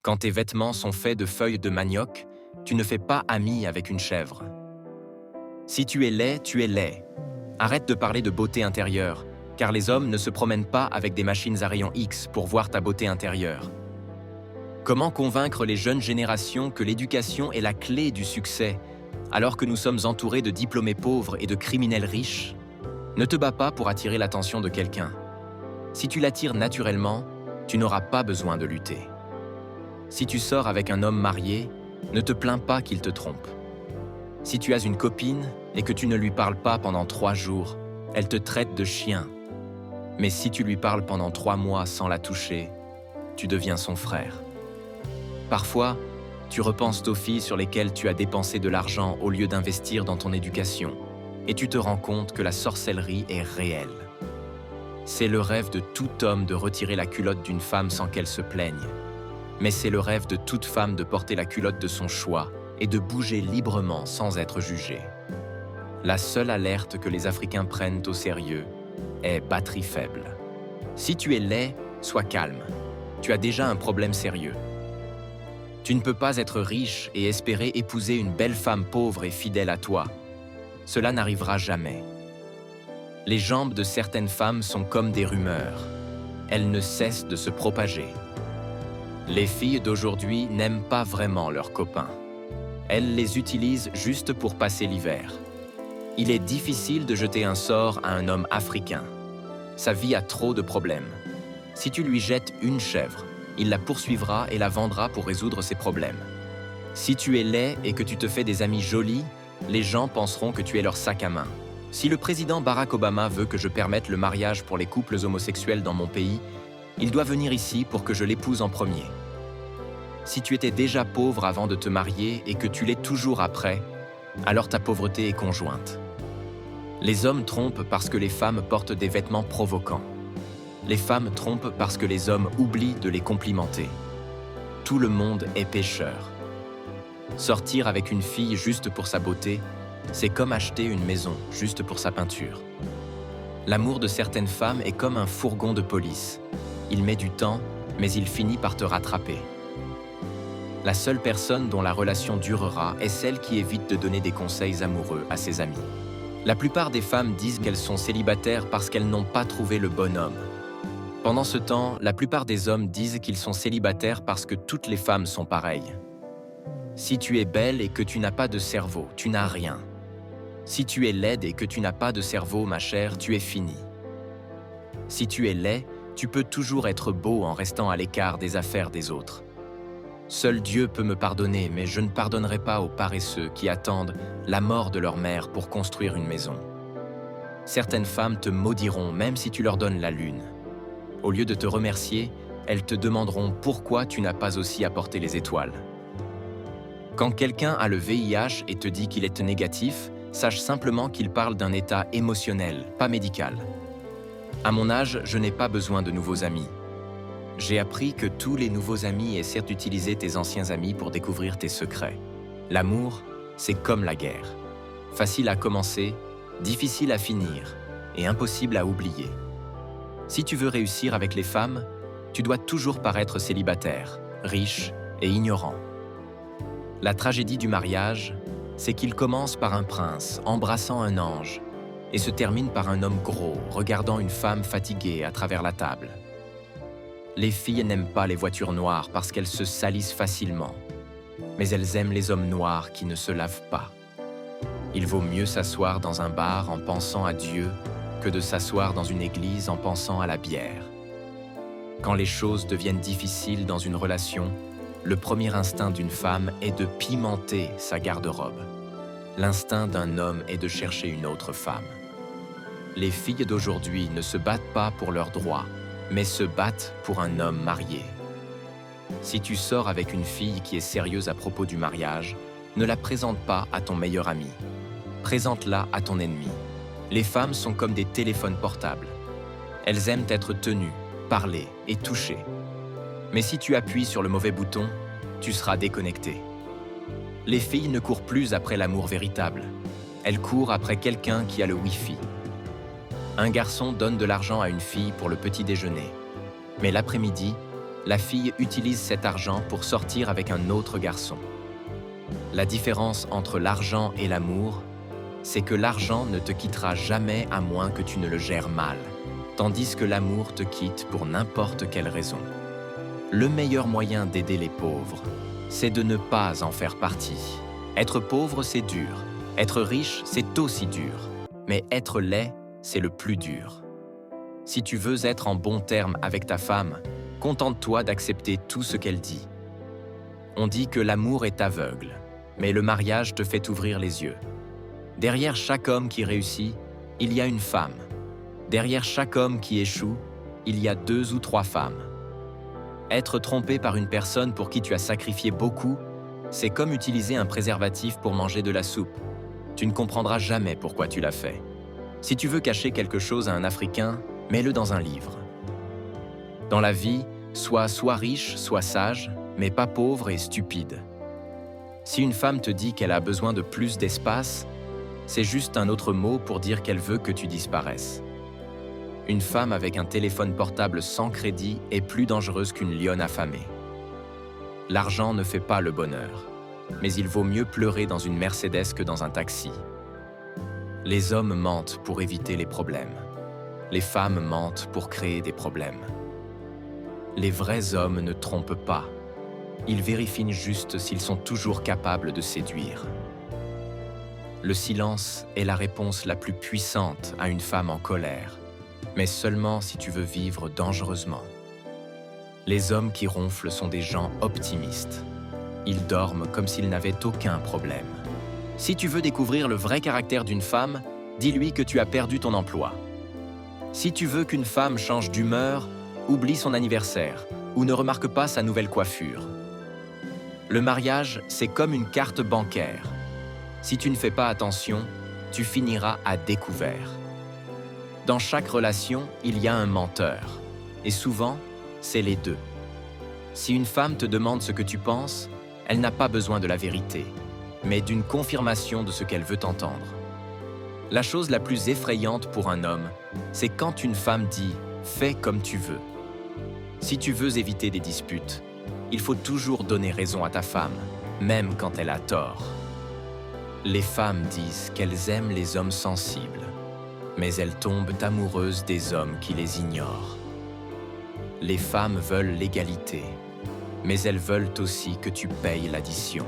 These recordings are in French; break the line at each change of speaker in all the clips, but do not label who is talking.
Quand tes vêtements sont faits de feuilles de manioc, tu ne fais pas ami avec une chèvre. Si tu es laid, tu es laid. Arrête de parler de beauté intérieure, car les hommes ne se promènent pas avec des machines à rayons X pour voir ta beauté intérieure. Comment convaincre les jeunes générations que l'éducation est la clé du succès, alors que nous sommes entourés de diplômés pauvres et de criminels riches? Ne te bats pas pour attirer l'attention de quelqu'un. Si tu l'attires naturellement, tu n'auras pas besoin de lutter. Si tu sors avec un homme marié, ne te plains pas qu'il te trompe. Si tu as une copine et que tu ne lui parles pas pendant 3 jours, elle te traite de chien. Mais si tu lui parles pendant 3 mois sans la toucher, tu deviens son frère. Parfois, tu repenses aux filles sur lesquelles tu as dépensé de l'argent au lieu d'investir dans ton éducation, et tu te rends compte que la sorcellerie est réelle. C'est le rêve de tout homme de retirer la culotte d'une femme sans qu'elle se plaigne. Mais c'est le rêve de toute femme de porter la culotte de son choix et de bouger librement sans être jugée. La seule alerte que les Africains prennent au sérieux est batterie faible. Si tu es laid, sois calme. Tu as déjà un problème sérieux. Tu ne peux pas être riche et espérer épouser une belle femme pauvre et fidèle à toi. Cela n'arrivera jamais. Les jambes de certaines femmes sont comme des rumeurs. Elles ne cessent de se propager. Les filles d'aujourd'hui n'aiment pas vraiment leurs copains. Elles les utilisent juste pour passer l'hiver. Il est difficile de jeter un sort à un homme africain. Sa vie a trop de problèmes. Si tu lui jettes une chèvre, il la poursuivra et la vendra pour résoudre ses problèmes. Si tu es laid et que tu te fais des amis jolis, les gens penseront que tu es leur sac à main. Si le président Barack Obama veut que je permette le mariage pour les couples homosexuels dans mon pays, il doit venir ici pour que je l'épouse en premier. Si tu étais déjà pauvre avant de te marier et que tu l'es toujours après, alors ta pauvreté est conjointe. Les hommes trompent parce que les femmes portent des vêtements provocants. Les femmes trompent parce que les hommes oublient de les complimenter. Tout le monde est pécheur. Sortir avec une fille juste pour sa beauté, c'est comme acheter une maison juste pour sa peinture. L'amour de certaines femmes est comme un fourgon de police. Il met du temps, mais il finit par te rattraper. La seule personne dont la relation durera est celle qui évite de donner des conseils amoureux à ses amis. La plupart des femmes disent qu'elles sont célibataires parce qu'elles n'ont pas trouvé le bon homme. Pendant ce temps, la plupart des hommes disent qu'ils sont célibataires parce que toutes les femmes sont pareilles. Si tu es belle et que tu n'as pas de cerveau, tu n'as rien. Si tu es laide et que tu n'as pas de cerveau, ma chère, tu es finie. Si tu es laid, tu peux toujours être beau en restant à l'écart des affaires des autres. Seul Dieu peut me pardonner, mais je ne pardonnerai pas aux paresseux qui attendent la mort de leur mère pour construire une maison. Certaines femmes te maudiront même si tu leur donnes la lune. Au lieu de te remercier, elles te demanderont pourquoi tu n'as pas aussi apporté les étoiles. Quand quelqu'un a le VIH et te dit qu'il est négatif, sache simplement qu'il parle d'un état émotionnel, pas médical. À mon âge, je n'ai pas besoin de nouveaux amis. J'ai appris que tous les nouveaux amis essaient d'utiliser tes anciens amis pour découvrir tes secrets. L'amour, c'est comme la guerre. Facile à commencer, difficile à finir et impossible à oublier. Si tu veux réussir avec les femmes, tu dois toujours paraître célibataire, riche et ignorant. La tragédie du mariage, c'est qu'il commence par un prince embrassant un ange et se termine par un homme gros regardant une femme fatiguée à travers la table. Les filles n'aiment pas les voitures noires parce qu'elles se salissent facilement, mais elles aiment les hommes noirs qui ne se lavent pas. Il vaut mieux s'asseoir dans un bar en pensant à Dieu que de s'asseoir dans une église en pensant à la bière. Quand les choses deviennent difficiles dans une relation, le premier instinct d'une femme est de pimenter sa garde-robe. L'instinct d'un homme est de chercher une autre femme. Les filles d'aujourd'hui ne se battent pas pour leurs droits, mais se battent pour un homme marié. Si tu sors avec une fille qui est sérieuse à propos du mariage, ne la présente pas à ton meilleur ami. Présente-la à ton ennemi. Les femmes sont comme des téléphones portables. Elles aiment être tenues, parler et touchées. Mais si tu appuies sur le mauvais bouton, tu seras déconnecté. Les filles ne courent plus après l'amour véritable. Elles courent après quelqu'un qui a le Wi-Fi. Un garçon donne de l'argent à une fille pour le petit déjeuner. Mais l'après-midi, la fille utilise cet argent pour sortir avec un autre garçon. La différence entre l'argent et l'amour, c'est que l'argent ne te quittera jamais à moins que tu ne le gères mal, tandis que l'amour te quitte pour n'importe quelle raison. Le meilleur moyen d'aider les pauvres, c'est de ne pas en faire partie. Être pauvre, c'est dur. Être riche, c'est aussi dur. Mais être laid, c'est le plus dur. Si tu veux être en bon terme avec ta femme, contente-toi d'accepter tout ce qu'elle dit. On dit que l'amour est aveugle, mais le mariage te fait ouvrir les yeux. Derrière chaque homme qui réussit, il y a une femme. Derrière chaque homme qui échoue, il y a 2 ou 3 femmes. Être trompé par une personne pour qui tu as sacrifié beaucoup, c'est comme utiliser un préservatif pour manger de la soupe. Tu ne comprendras jamais pourquoi tu l'as fait. Si tu veux cacher quelque chose à un Africain, mets-le dans un livre. Dans la vie, sois riche, sois sage, mais pas pauvre et stupide. Si une femme te dit qu'elle a besoin de plus d'espace, c'est juste un autre mot pour dire qu'elle veut que tu disparaisses. Une femme avec un téléphone portable sans crédit est plus dangereuse qu'une lionne affamée. L'argent ne fait pas le bonheur, mais il vaut mieux pleurer dans une Mercedes que dans un taxi. Les hommes mentent pour éviter les problèmes. Les femmes mentent pour créer des problèmes. Les vrais hommes ne trompent pas. Ils vérifient juste s'ils sont toujours capables de séduire. Le silence est la réponse la plus puissante à une femme en colère, mais seulement si tu veux vivre dangereusement. Les hommes qui ronflent sont des gens optimistes. Ils dorment comme s'ils n'avaient aucun problème. Si tu veux découvrir le vrai caractère d'une femme, dis-lui que tu as perdu ton emploi. Si tu veux qu'une femme change d'humeur, oublie son anniversaire ou ne remarque pas sa nouvelle coiffure. Le mariage, c'est comme une carte bancaire. Si tu ne fais pas attention, tu finiras à découvert. Dans chaque relation, il y a un menteur. Et souvent, c'est les deux. Si une femme te demande ce que tu penses, elle n'a pas besoin de la vérité, mais d'une confirmation de ce qu'elle veut entendre. La chose la plus effrayante pour un homme, c'est quand une femme dit « fais comme tu veux ». Si tu veux éviter des disputes, il faut toujours donner raison à ta femme, même quand elle a tort. Les femmes disent qu'elles aiment les hommes sensibles, mais elles tombent amoureuses des hommes qui les ignorent. Les femmes veulent l'égalité, mais elles veulent aussi que tu payes l'addition.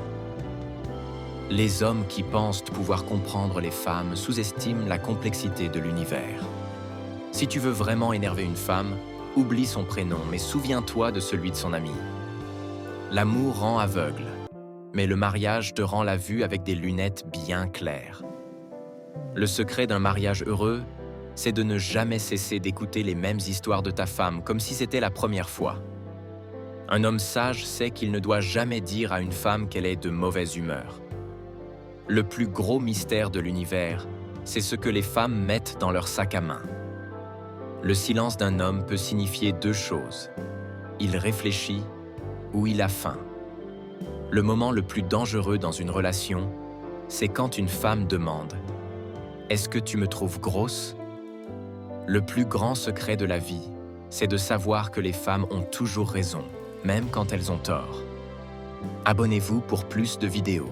Les hommes qui pensent pouvoir comprendre les femmes sous-estiment la complexité de l'univers. Si tu veux vraiment énerver une femme, oublie son prénom, mais souviens-toi de celui de son ami. L'amour rend aveugle, mais le mariage te rend la vue avec des lunettes bien claires. Le secret d'un mariage heureux, c'est de ne jamais cesser d'écouter les mêmes histoires de ta femme comme si c'était la première fois. Un homme sage sait qu'il ne doit jamais dire à une femme qu'elle est de mauvaise humeur. Le plus gros mystère de l'univers, c'est ce que les femmes mettent dans leur sac à main. Le silence d'un homme peut signifier 2 choses. Il réfléchit ou il a faim. Le moment le plus dangereux dans une relation, c'est quand une femme demande « Est-ce que tu me trouves grosse ?» Le plus grand secret de la vie, c'est de savoir que les femmes ont toujours raison, même quand elles ont tort. Abonnez-vous pour plus de vidéos.